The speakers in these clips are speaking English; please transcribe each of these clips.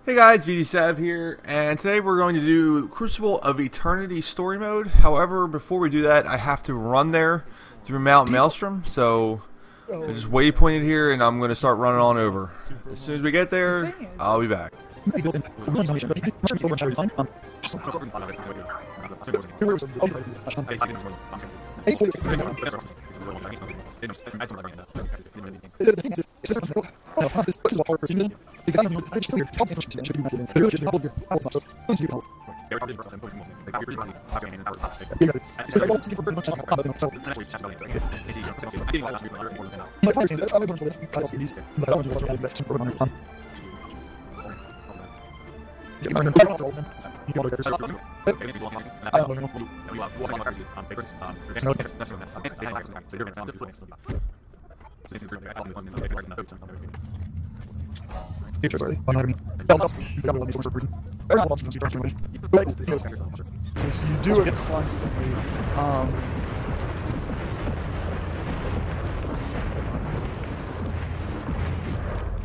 Hey guys, VD here, and today we're going to do Crucible of Eternity story mode. However, before we do that, I have to run there through Mount Maelstrom, so I just waypointed here, and I'm going to start running on over. As soon as we get there, I'll be back. Yes, you do it constantly.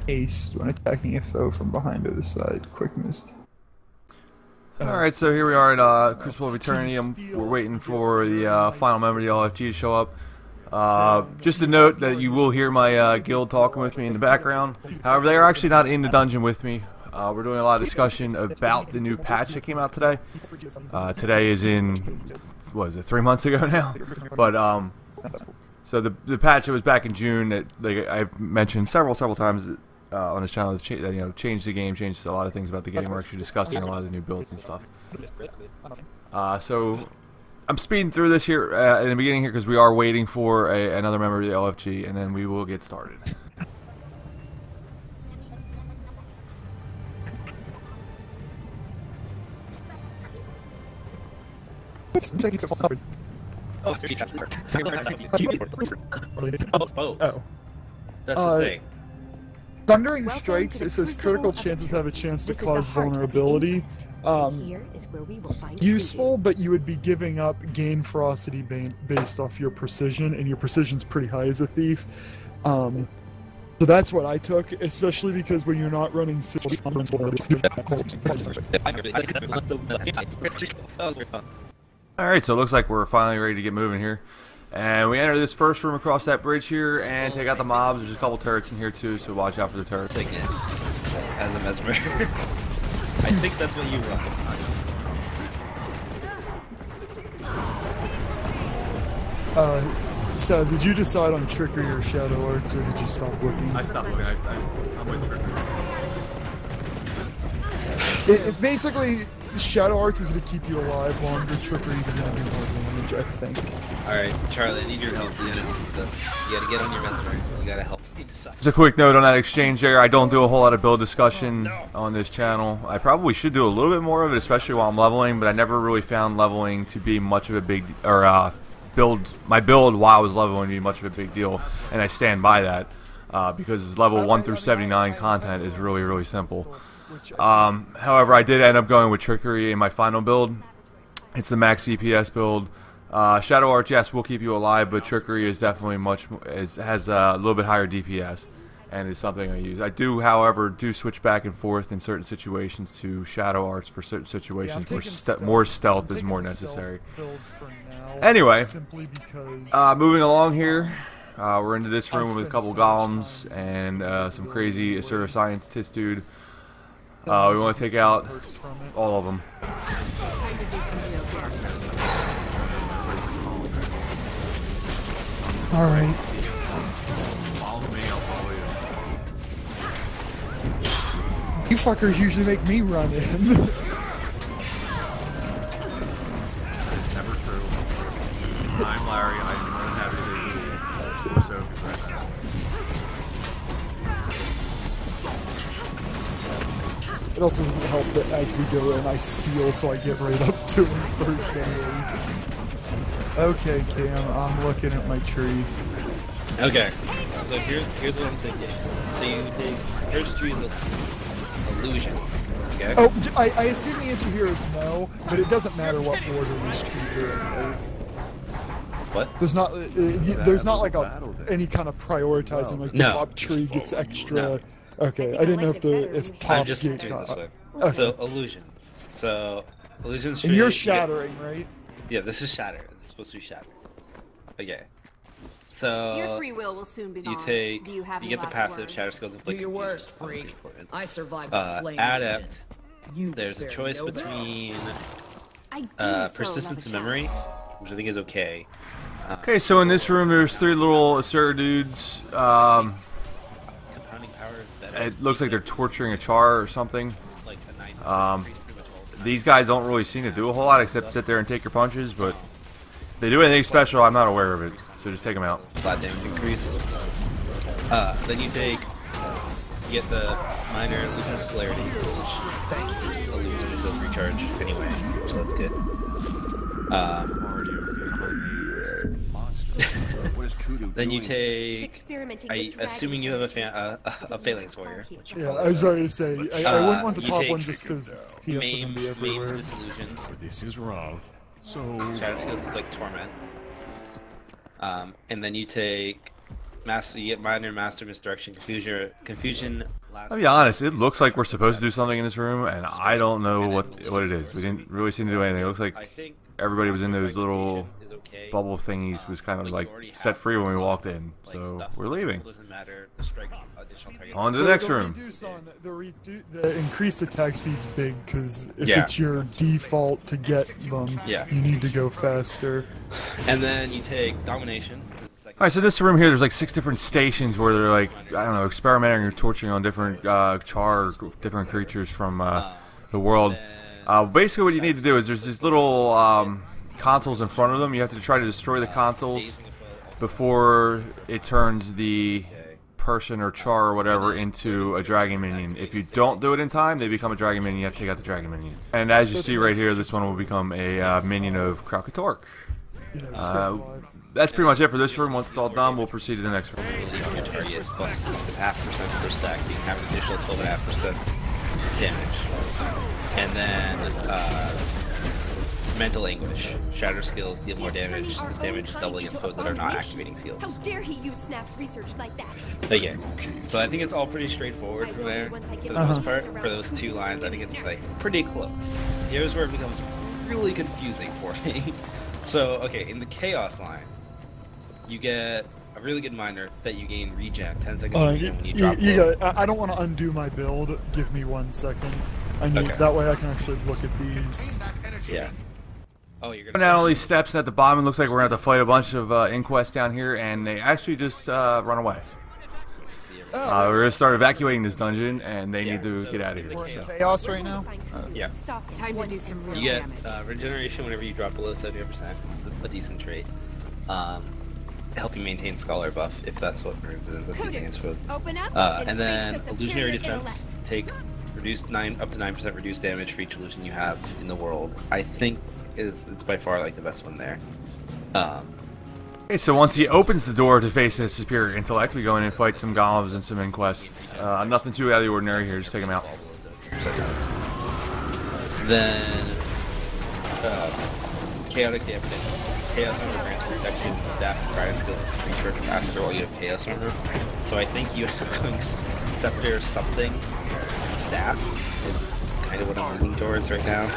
Haste when attacking a foe from behind or the side. Quick miss. Alright, so here we are at Crucible of Eternity. We're waiting for the final member of the LFG to show up. Just a note that you will hear my guild talking with me in the background. However, they are actually not in the dungeon with me. We're doing a lot of discussion about the new patch that came out today. Today is in, what is it, 3 months ago now? But, so the patch that was back in June that I've mentioned several times on this channel that changed the game, changed a lot of things about the game. We're actually discussing a lot of the new builds and stuff. So I'm speeding through this here in the beginning here because we are waiting for another member of the LFG, and then we will get started. Oh. That's the thing. Thundering strikes, it says critical chances have a chance to cause vulnerability. Useful, but you would be giving up gain ferocity based off your precision, and your precision's pretty high as a thief. So that's what I took, especially because when you're not running Alright, so it looks like we're finally ready to get moving here. And we enter this first room across that bridge here and take out the mobs. There's a couple turrets in here too, so watch out for the turrets. As a mesmer. I think that's what you want. So did you decide on trickery or shadow arts, or did you stop looking? I stopped looking. I'm with trickery. Basically, shadow arts is going to keep you alive longer. Trickery can have more damage, I think. Alright, Charlie, I need your help. You gotta get on your mesmer. You gotta help me decide. Just a quick note on that exchange there. I don't do a whole lot of build discussion on this channel. I probably should do a little bit more of it, especially while I'm leveling, but I never really found leveling to be much of a big, or my build while I was leveling to be much of a big deal, and I stand by that because level 1 through 79 content is really simple. However, I did end up going with trickery in my final build. It's the max DPS build. Shadow Arch, yes, will keep you alive, but trickery is definitely has a little bit higher DPS, and is something I use. I do, however, switch back and forth in certain situations to Shadow Arts for certain situations where more stealth is more necessary. Anyway, moving along here, we're into this room with a couple golems and some crazy assertive scientist dude. We want to take out all of them. Alright. Follow me, I'll follow you. You fuckers usually make me run in. It's never true. I'm Larry, I'm more than happy to do so right now. It also doesn't help that as we go in, I steal, so I get right up to him first anyways. Okay, Cam, I'm looking at my tree. Okay, so here's what I'm thinking. So you take first trees of illusions, okay? Oh, I assume the answer here is no, but it doesn't matter what order these trees are in, right? What? There's not like any kind of prioritizing, like the top tree gets extra Okay, I didn't know if I'm top just gate doing got. this way. Okay. So illusions. So illusions. And you're you get- shattering, right? Yeah, this is shatter. This is supposed to be shatter. Okay. Your So free will soon be you gone. take. Do you have You any get the last passive words? shatter skills Do inflict your confusion, worst, obviously freak. important. I survived the flame Adept. agent. You There's a better choice know better. between I do so love persistence a and chat. memory, which I think is okay. Okay, so in this room there's 3 little Asura dudes. Compounding power is better. It looks like they're torturing a char or something. Like a 9% Um, increase pretty much all the time. These guys don't really seem to do a whole lot except sit there and take your punches, but if they do anything special, I'm not aware of it. So just take them out. Flat damage increase. Then you get the minor illusion of celerity, which illusions of recharge anyway, so that's good. Then you It's take, experimenting with dragon assuming you have a forces. phalanx warrior, which Yeah, I was about to say I wouldn't want the you top take one just because PS are maim, gonna be maim everywhere. disillusion, This is wrong. So shadow skills like torment, and then you take master. You get minor master misdirection, confusion. Last I'll be honest, it looks like we're supposed to do something in this room, and I don't know what it is. We didn't really seem to do anything. It looks like I think everybody was in those little is okay. bubble thingies, was kind of But like you already set have, free when we walked in. like, So stuff. we're leaving. It doesn't matter. The strikes additional target. On to the next The room. the increased attack speed's big because if Yeah. it's your default to get them, Yeah. you need to go faster. And then you take domination. This is the second- Alright, so this room here, there's like 6 different stations where they're like, I don't know, experimenting or torturing on different char, different creatures from the world. Basically what you need to do is there's these little consoles in front of them. You have to try to destroy the consoles before it turns the person or char or whatever into a dragon minion. If you don't do it in time, they become a dragon minion. You have to take out the dragon minion. And as you see right here, this one will become a minion of Kralkatork. You know, stay alive. That's pretty much it for this room. Once it's all done, we'll proceed to the next room. Leave on your target plus it's 0.5% per stack, so you can have an additional 12.5% damage. And then mental anguish, shatter skills deal more damage. This damage is double against foes that are not activating How skills. dare he use Snap's research like that? Okay, so I think it's all pretty straightforward from there for the most part. For those 2 lines, I think it's like pretty close. Here's where it becomes really confusing for me. So okay, in the chaos line, you get a really good minor that you gain regen, 10 seconds regen when you drop low. I don't want to undo my build. Give me 1 second. I need Okay. that way I can actually look at these. Yeah. Oh, you're Going gonna. down all these steps, and at the bottom it looks like we're going to have to fight a bunch of inquests down here, and they actually just run away. We're going to start evacuating this dungeon, and they need to get out of here. We're in So. chaos right now. Yeah. Stop it. Time to do some real You get damage. regeneration whenever you drop below 70%, which is a decent trait. Help you maintain scholar buff if that's what burns in that's using, I suppose. Open up And then face the illusionary superior defense, take reduced up to 9% reduced damage for each illusion you have in the world. I think it's by far like the best one there. Okay, so once he opens the door to face his superior intellect, we go in and fight some golems and some inquests. Nothing too out of the ordinary here, just take them out. Then chaotic damage. Chaos armor grants protection, staff, and trident skill creature faster while you have chaos armor. So I think you end up going scepter something. Staff is kind of what I'm leaning towards right now.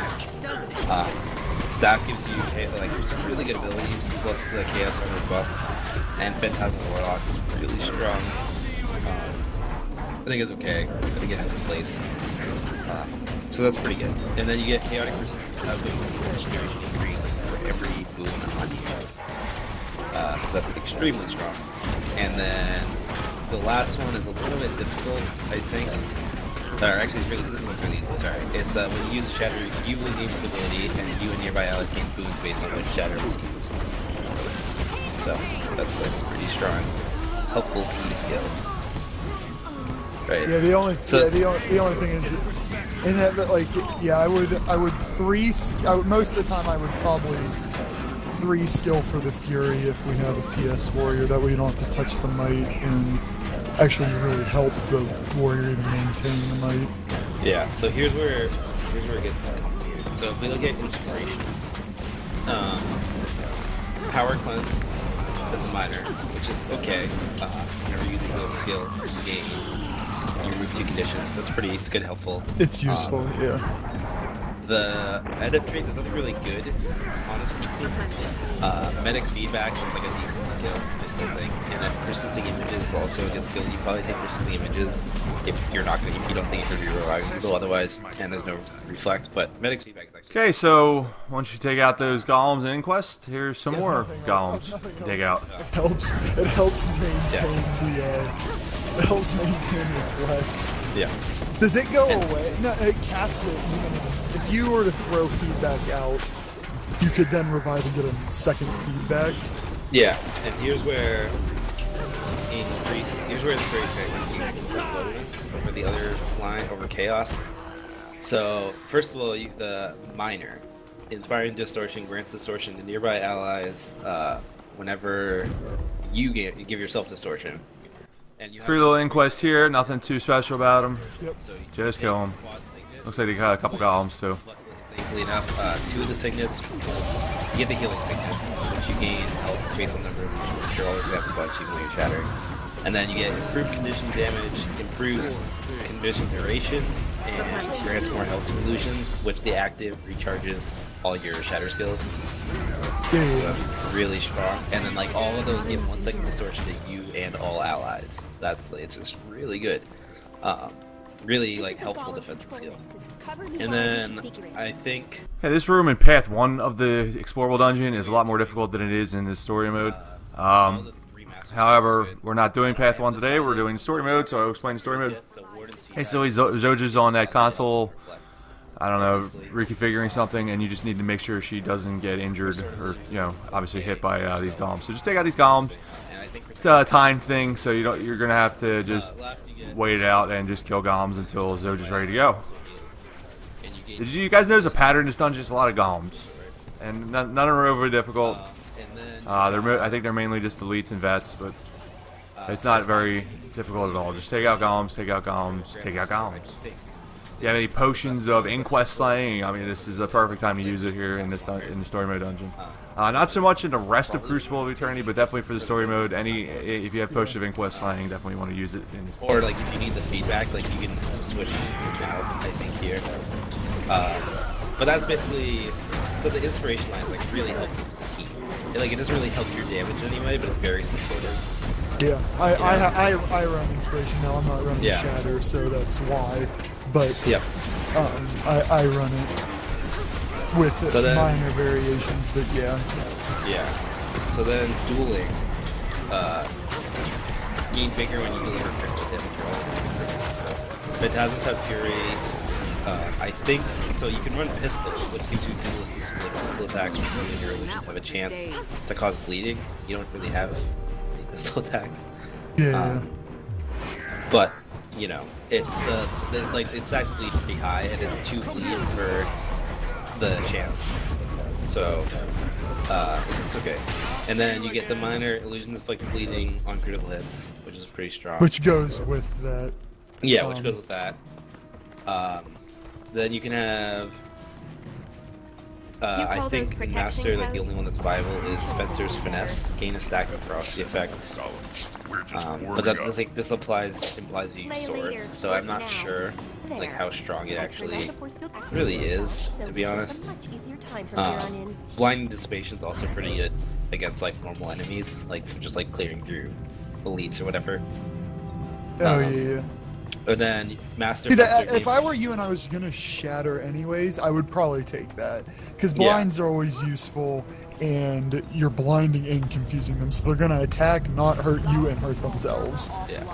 Staff gives you like some really good abilities, plus the chaos armor buff, and Phantasm Warlock is really strong. I think it's okay. I think it has a place. So that's pretty good. And then you get chaotic regeneration increase for every boon on you. So that's extremely strong. And then the last one is a little bit difficult, I think. Or actually, this one's really easy. Sorry. It's when you use a shatter, you will gain stability, and you and nearby allies gain boons based on which shatter was used. So that's like pretty strong, helpful team skill. Right. Yeah, the only So- the only thing is, in that like yeah, I would most of the time I would probably 3 skill for the Fury if we have a PS warrior. That way you don't have to touch the might and actually really help the warrior to maintain the might. Yeah, so here's where it gets complicated. So if we look at inspiration, power cleanse is a minor, which is okay. Whenever using low skill, you gain you remove 2 conditions. It's good, helpful. It's useful, yeah. The edit trait, there's nothing really good, honestly. Medic's feedback is like a decent skill, I still think. And then persisting images is also a good skill. You probably take persisting images if you don't think you can be reviving people otherwise, and there's no reflect. But Medic's feedback is actually Okay, so once you take out those golems in Inquest, here's some more golems to take out. It helps maintain it helps maintain reflex. Yeah. Does it go away? No, it casts it even if you were to throw feedback out, you could then revive and get a second feedback. Yeah, and here's where it's very fair over the other line, over Chaos. So, first of all, the Minor. Inspiring Distortion grants distortion to nearby allies whenever you give yourself distortion. And you 3 little Inquests here, nothing too special about them. Yep. So Just kill them. Looks like they got a couple golems too. Thankfully enough, 2 of the signets, you get the healing signet, which you gain health based on the number of legions. You're always gonna have a bunch even though you're shattered. And then you get improved condition damage, improves condition duration, and grants more health to illusions, which the active recharges all your shatter skills. So that's really strong. And then like all of those give 1 second distortion to you and all allies. It's just really good. Really like helpful defensive skill. And then I think Hey, this room in Path 1 of the Explorable Dungeon is a lot more difficult than it is in this story mode. However, we're not doing Path 1 today, we're doing story mode, so I'll explain the story mode. Hey, so Zoja's on that console, I don't know, reconfiguring something, and you just need to make sure she doesn't get injured or, you know, obviously hit by these golems. So just take out these golems. It's a time thing, so you're gonna have to just wait it out and just kill golems until Zoja's ready to go. Did you guys notice a pattern in this dungeon? It's a lot of golems, and none of them are overly difficult. I think they're mainly just elites and vets, but it's not very difficult at all. Just take out golems, take out golems, take out golems. If you have any potions of Inquest slaying, I mean, this is a perfect time to use it here in the story mode dungeon. Not so much in the rest of Crucible of Eternity, but definitely for the story mode. If you have potions of Inquest slaying, definitely want to use it in this. Or like if you need the feedback, like you can switch out, I think here. But that's basically, so the inspiration line is like really helpful for the team. Like it doesn't really help your damage anyway, but it's very supportive. Yeah, I run inspiration now. I'm not running Shatter, so that's why. But I run it with minor variations. But yeah. So then dueling, gain bigger when you deliver critical damage. So Phantasms have Fury. I think so. You can run pistols, which gives you dualistic split pistol attacks. When your illusions have a chance to cause bleeding. You don't really have pistol attacks. Yeah. But you know, it's it stacks bleed pretty high, and it's 2 bleed for the chance. So it's okay. And then you get the minor illusions inflicted bleeding on critical hits, which is pretty strong. Which goes with that. Yeah, which goes with that. Then you can have. I think in Master, like the only one that's viable is Spencer's Finesse. Gain a stack of Frosty effect. But this implies you use Sword, so I'm not sure like how strong it actually really is, to be honest. Blinding Dissipation is also pretty good against like normal enemies, like for just like clearing through elites or whatever. Oh yeah. But then Master. See, if I were you and I was gonna Shatter anyways, I would probably take that because blinds are always useful, and you're blinding and confusing them, so they're gonna attack, not hurt you, and hurt themselves. Yeah.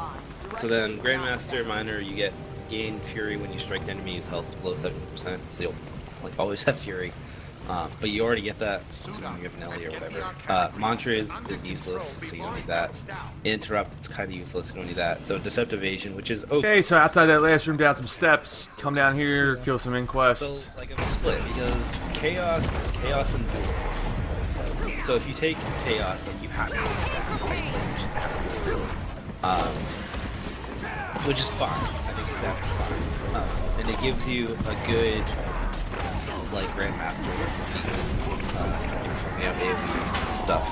So then Grandmaster Minor, you get gain Fury when you strike an enemy's health below 70%, so you'll like always have Fury. But you already get that, assuming you have Nelly or whatever. Mantra is useless, so you don't need that. Interrupt, it's kind of useless, you don't need that. So Deceptive Evasion, which is okay. Okay, so outside that last room, down some steps, come down here, kill some Inquests. So, like, I'm split, because Chaos, and Duel. So if you take Chaos, like, you have to take stack, which is fine. I think stack is fine. And it gives you a good like Grandmaster that's decent stuff.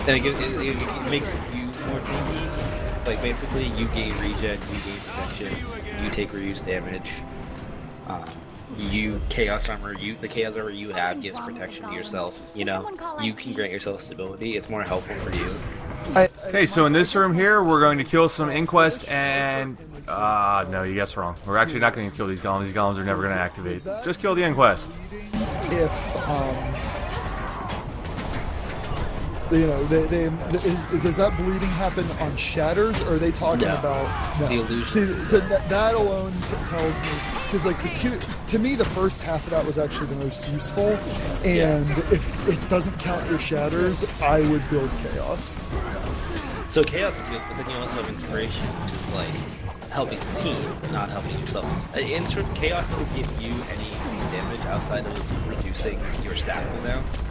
And it makes you more tanky, Like basically, you gain regen, you gain protection, you take reduced damage. You chaos armor, the chaos armor you have gives protection to yourself. You know, you can grant yourself stability. It's more helpful for you. Okay, so in this room here, we're going to kill some Inquest and... no, you guessed wrong. We're actually not going to kill these golems. These golems are never going to activate. Just kill the Inquest. If, you know, does that bleeding happen on shatters, or are they talking about... No. The illusion. See, so that alone tells me... Because, like, to me, the first half of that was actually the most useful, and if it doesn't count your shatters, I would build Chaos. So Chaos is good, but then you also have Inspiration, which is, like, helping the team, not helping yourself. Chaos doesn't give you any increased damage outside of reducing your stat cooldowns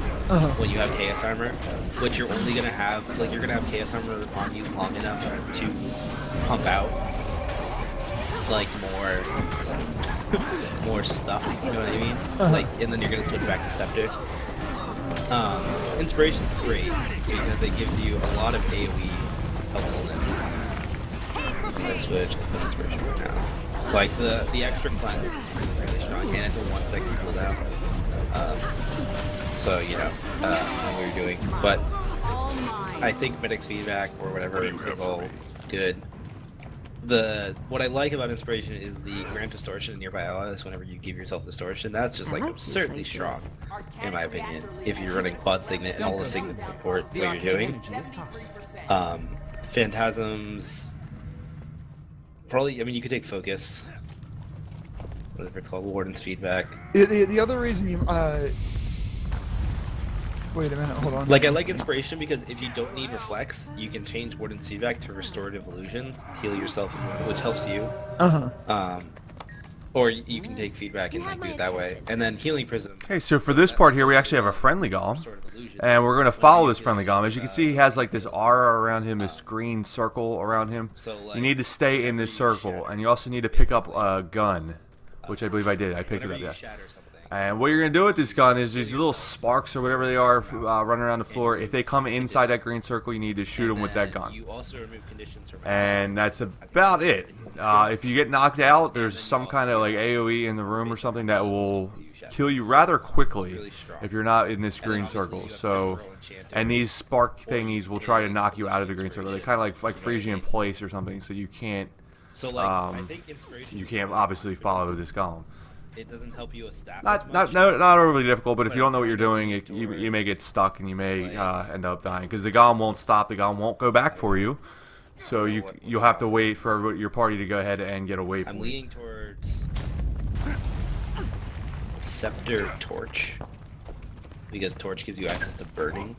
when you have Chaos Armor, which you're only going to have, like, you're going to have Chaos Armor on you long enough to pump out, like, more stuff, you know what I mean? Like, and then you're going to switch back to Scepter. Inspiration's great, because it gives you a lot of AoE helpfulness. I switch, I'll put Inspiration right now. Like, the extra cleanse is really strong, and it's a 1 second cooldown. So, you know, what you're doing. But I think Medic's feedback, or whatever, is all good. What I like about Inspiration is the grant distortion in nearby allies whenever you give yourself distortion. That's just like absurdly strong, in my opinion, if you're running quad signet and all the signets support what you're doing. Phantasms, probably, I mean, you could take focus, whatever it's called, Warden's feedback. The other reason you wait a minute, hold on. Like, I like Inspiration because if you don't need Reflex, you can change Warden's feedback to Restorative Illusions, heal yourself, which helps you. Or you can take feedback and like, do it that way. And then Healing Prism. Okay, so for this part here, we actually have a friendly golem. And we're going to follow this friendly golem. As you can see, he has like this aura around him, this green circle around him. You need to stay in this circle. And you also need to pick up a gun, which I believe I did. I picked it up, yes. And what you're going to do with this gun is these little sparks or whatever they are running around the floor. If they come inside that green circle, you need to shoot them with that gun. And that's about it. If you get knocked out, there's some kind of like AoE in the room or something that will kill you rather quickly if you're not in this green circle. So, and these spark thingies will try to knock you out of the green circle. They kind of like freeze you in place or something, so you can't. You can't obviously follow this golem. It doesn't help you with staff. Not overly difficult, but if you don't know what you're doing, you may get stuck and you may end up dying because the golem won't stop. The golem won't go back for you, so you'll have to wait for your party to go ahead and get away. I'm leaning towards Scepter Torch because Torch gives you access to burning,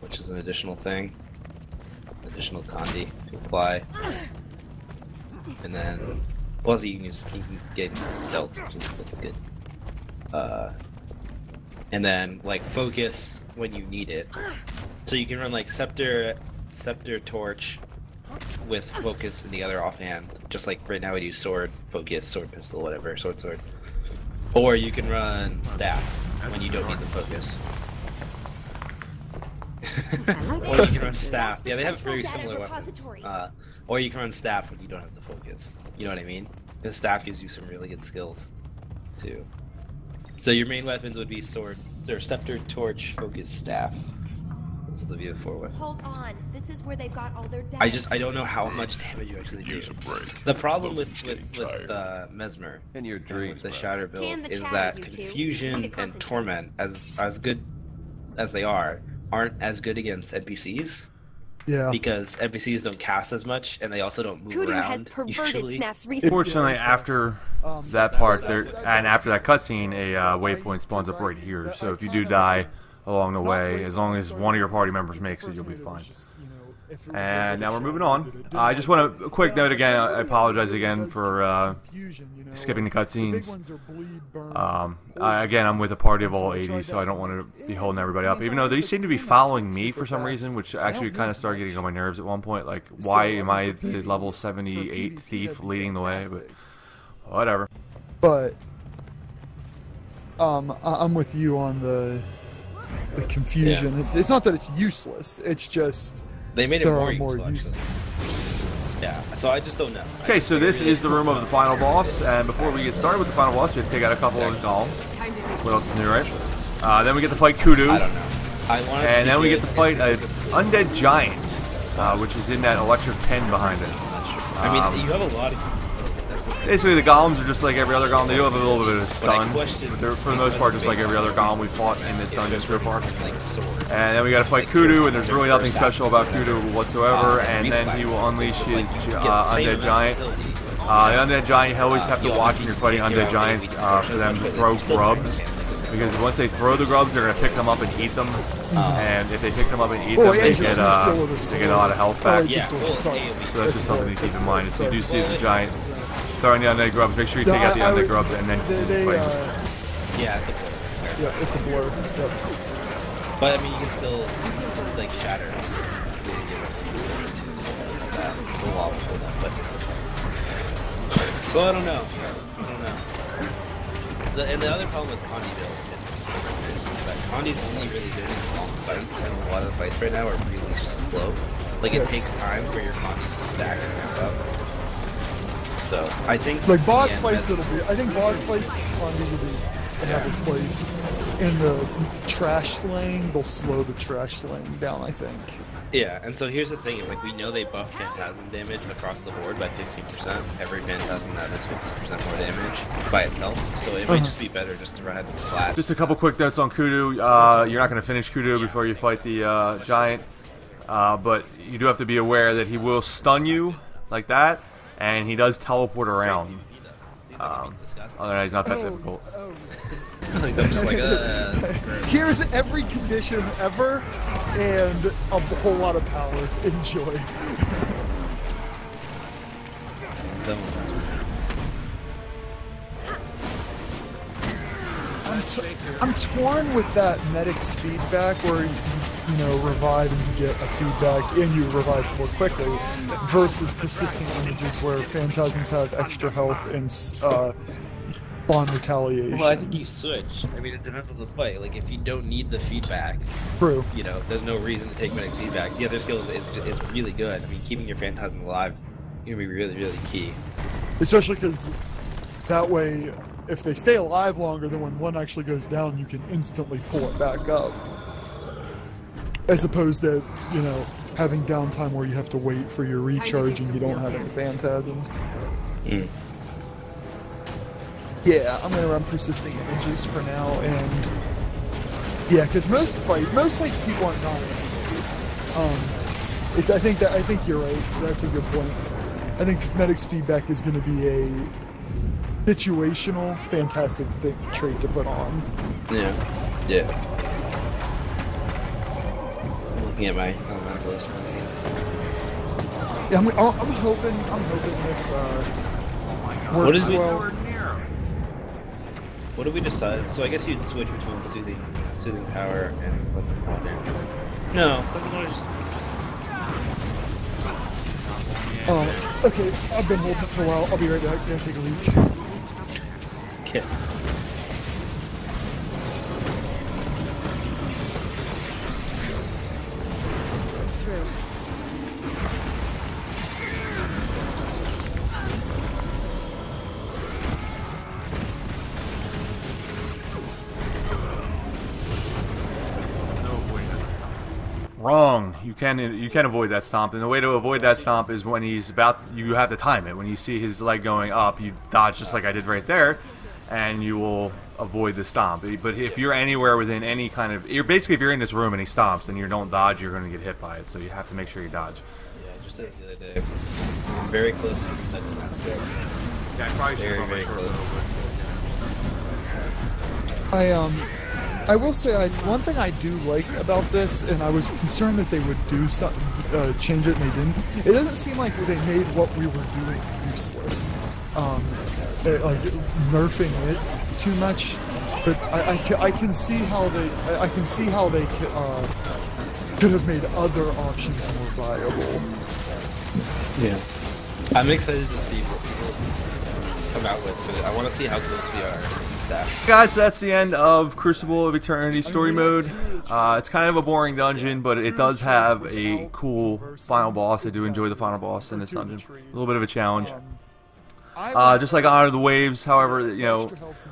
which is an additional thing, additional Condi to apply, and then. Plus, you can get stealth, which looks good. And then like focus when you need it. So you can run like Scepter, Torch, with focus in the other offhand. Just like right now we do sword, focus, sword, pistol, whatever, sword. Or you can run staff when you don't need the focus. Or you can run staff. Yeah, they have very similar weapons. Or you can run staff when you don't have the focus. You know what I mean? Because staff gives you some really good skills, too. So your main weapons would be sword, or scepter, torch, focus, staff. Those are the VO4 weapons. Hold on, this is where they've got all their damage. I don't know how much damage you actually do. The problem with Mesmer in your dreams, the Shatter build is that Confusion and Torment, as good as they are, aren't as good against NPCs. Yeah. Because NPCs don't cast as much, and they also don't move Kudu around. has perverted usually. Snap's research. Fortunately, after that part, and after that cutscene, a waypoint spawns up right here. So if you do die along the way, as long as one of your party members makes it, you'll be fine. And now we're moving on. I just want a quick note again. I apologize again for skipping the cutscenes. Again, I'm with a party of all 80, so I don't want to be holding everybody up. Even though they seem to be following me for some reason, which actually kind of started getting on my nerves at one point. Like, why am I the level 78 thief leading the way? But whatever. But I'm with you on the confusion. Yeah. It's not that it's useless. It's just They made it There more are more useful, use. actually. Yeah, so I just don't know. Okay, so this is the room of the final boss, and before we get started with the final boss, we have to take out a couple of his golems. Time to do What else is new, right? Then we get to fight Kudu, I don't know. I want it to and be then we good. get to fight an It's- undead giant, which is in that electric pen behind us. I mean, you have a lot of. That's the thing. Basically, the golems are just like every other golem. They do have a little bit of a stun, question- but they're for the most part just like every other golem we fought in this dungeon so far. Like sword. And then we gotta fight Kudu, and there's really nothing special about Kudu whatsoever, and then he will unleash his undead giant. The undead giant, you always have to watch when you're fighting undead giants for them to throw grubs, because once they throw the grubs, they're gonna pick them up and eat them, and if they pick them up and eat them, they get a lot of health back. Yeah, well, So that's just something to keep in mind. If you do see the giant throwing the undead grubs, make sure you take out the undead grubs and then fight. yeah, it's a blur. Yeah, it's a blur. Yep. But I mean, you can still like shatter. The wall will hold up, but so I don't know. And the other problem with Condi build is that Condi's only really good in long fights, and a lot of the fights right now are really slow. Like it takes time for your Condis to stack and ramp up. So I think Like boss yeah, fights, I think boss fights Condi will be have a place. In the trash slaying, they'll slow the trash slaying down, I think. yeah. And so here's the thing: is like we know they buff Phantasm damage across the board by 15%. Every Phantasm that is 50% more damage by itself. So it might just be better just to ride flat. Just a couple quick notes on Kudu. You're not going to finish Kudu before you fight the giant, but you do have to be aware that he will stun you like that, and he does teleport around. Other than that, he's not that difficult. Like, I'm just like, Here's every condition ever, and a whole lot of power. Enjoy. I'm torn with that medic's feedback, where you know revive and you get a feedback, and you revive more quickly, versus persisting images where phantasms have extra health and on retaliation. well, I think you switch. I mean, it depends on the fight. Like, if you don't need the feedback, True. you know, there's no reason to take medic's feedback. The other skill is really good. I mean, keeping your Phantasm alive is gonna be really, really key. Especially because that way, if they stay alive longer, then when one actually goes down, you can instantly pull it back up. As opposed to, you know, having downtime where you have to wait for your recharge and you don't have any phantasms. Mm. Yeah, I'm gonna run persisting images for now, and yeah, because most fights people aren't dying images. I think you're right. That's a good point. I think medic's feedback is going to be a situational, fantastic trait to put on. Yeah. I'm looking at my elemental list. Yeah, I'm hoping this What works is it? well. What did we decide? So I guess you'd switch between soothing power and what's it called now? No, let's go just. Okay, I've been holding it for a while. I'll be right back. Gotta take a leak. Okay. True. Wrong. You can avoid that stomp, and the way to avoid that stomp is when he's about. You have to time it. When you see his leg going up, you dodge just like I did right there, and you will avoid the stomp. But if you're anywhere within any kind of, if you're in this room and he stomps and you don't dodge, you're going to get hit by it. So you have to make sure you dodge. Yeah, just like the other day. I'm very close to touching that stick. Yeah, I probably should Very, very close. I will say, one thing I do like about this, and I was concerned that they would do something, change it, and they didn't. It doesn't seem like they made what we were doing useless, like nerfing it too much. But I can see how they could have made other options more viable. Yeah. I'm excited to see what come out with, but I want to see how close we are in staff. Guys, so that's the end of Crucible of Eternity story mode. It's kind of a boring dungeon, but it does have a cool final boss. I do enjoy the final boss in this dungeon. A little bit of a challenge. Just like Honor the Waves, however, you know,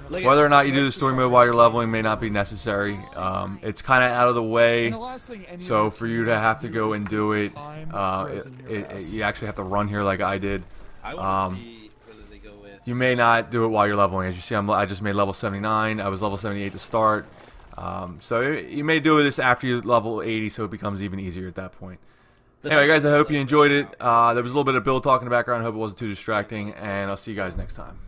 whether or not you do the story mode while you're leveling may not be necessary. It's kind of out of the way, so for you to have to go and do it, you actually have to run here like I did. You may not do it while you're leveling. As you see, I just made level 79. I was level 78 to start. So you may do this after you level 80, so it becomes even easier at that point. Anyway, guys, I hope you enjoyed it. There was a little bit of build talk in the background. I hope it wasn't too distracting, and I'll see you guys next time.